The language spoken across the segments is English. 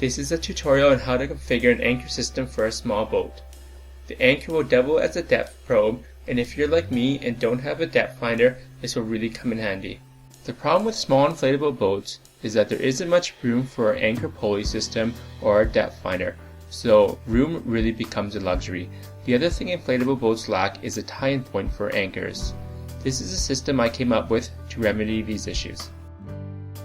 This is a tutorial on how to configure an anchor system for a small boat. The anchor will double as a depth probe, and if you're like me and don't have a depth finder, this will really come in handy. The problem with small inflatable boats is that there isn't much room for an anchor pulley system or a depth finder, so room really becomes a luxury. The other thing inflatable boats lack is a tie-in point for anchors. This is a system I came up with to remedy these issues.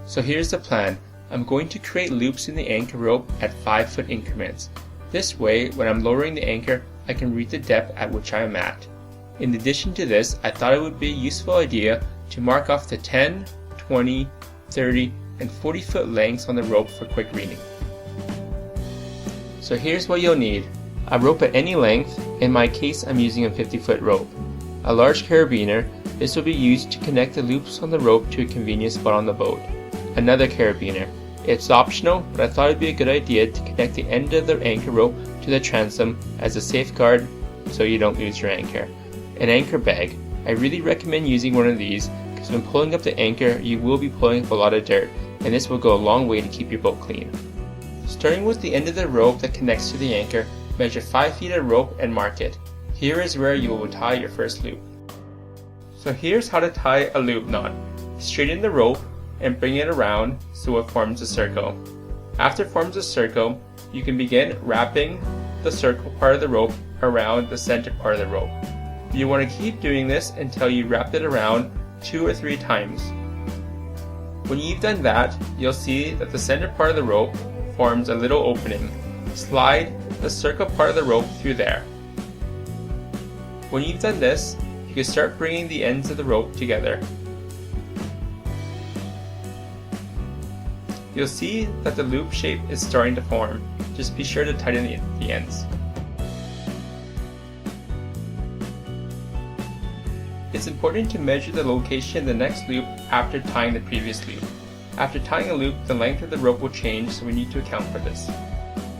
So here's the plan. I'm going to create loops in the anchor rope at 5-foot increments. This way, when I'm lowering the anchor, I can read the depth at which I am at. In addition to this, I thought it would be a useful idea to mark off the 10, 20, 30, and 40-foot lengths on the rope for quick reading. So here's what you'll need. A rope at any length. In my case, I'm using a 50-foot rope. A large carabiner. This will be used to connect the loops on the rope to a convenient spot on the boat. Another carabiner. It's optional, but I thought it'd be a good idea to connect the end of the anchor rope to the transom as a safeguard so you don't lose your anchor. An anchor bag. I really recommend using one of these because when pulling up the anchor, you will be pulling up a lot of dirt, and this will go a long way to keep your boat clean. Starting with the end of the rope that connects to the anchor, measure 5 feet of rope and mark it. Here is where you will tie your first loop. So here's how to tie a loop knot. Straighten the rope and bring it around so it forms a circle. After it forms a circle, you can begin wrapping the circle part of the rope around the center part of the rope. You want to keep doing this until you wrap it around 2 or 3 times. When you've done that, you'll see that the center part of the rope forms a little opening. Slide the circle part of the rope through there. When you've done this, you can start bringing the ends of the rope together. You'll see that the loop shape is starting to form. Just be sure to tighten the ends. It's important to measure the location of the next loop after tying the previous loop. After tying a loop, the length of the rope will change, so we need to account for this.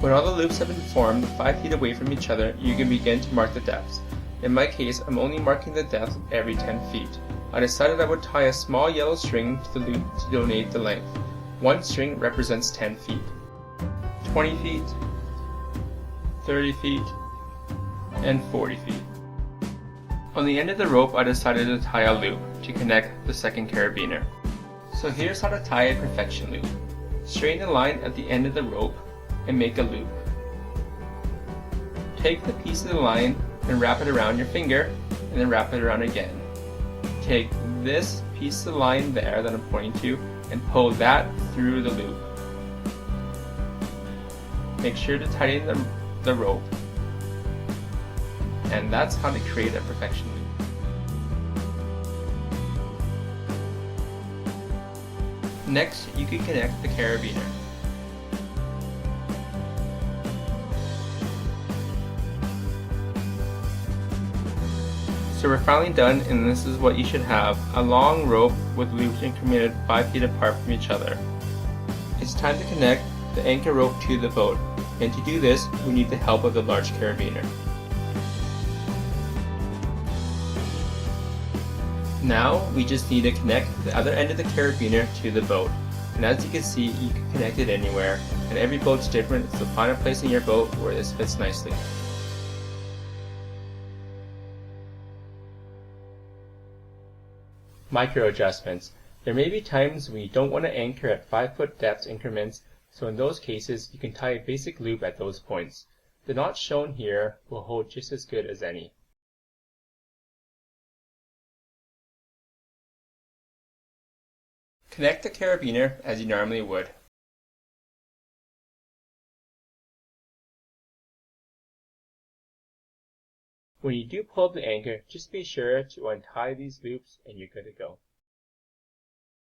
When all the loops have been formed 5 feet away from each other, you can begin to mark the depths. In my case, I'm only marking the depth every 10 feet. I decided I would tie a small yellow string to the loop to donate the length. One string represents 10 feet, 20 feet, 30 feet, and 40 feet. On the end of the rope, I decided to tie a loop to connect the second carabiner. So here's how to tie a perfection loop. Straighten the line at the end of the rope and make a loop. Take the piece of the line and wrap it around your finger, and then wrap it around again. Take this piece of the line there that I'm pointing to and pull that through the loop. Make sure to tighten the rope. And that's how to create a perfection loop. Next, you can connect the carabiner. So we're finally done, and this is what you should have: a long rope with loops incremented 5 feet apart from each other. It's time to connect the anchor rope to the boat, and to do this we need the help of the large carabiner. Now we just need to connect the other end of the carabiner to the boat, and as you can see, you can connect it anywhere, and every boat's different, so find a place in your boat where this fits nicely. Micro adjustments. There may be times when you don't want to anchor at 5-foot depth increments, so in those cases you can tie a basic loop at those points. The knots shown here will hold just as good as any. Connect the carabiner as you normally would. When you do pull up the anchor, just be sure to untie these loops and you're good to go.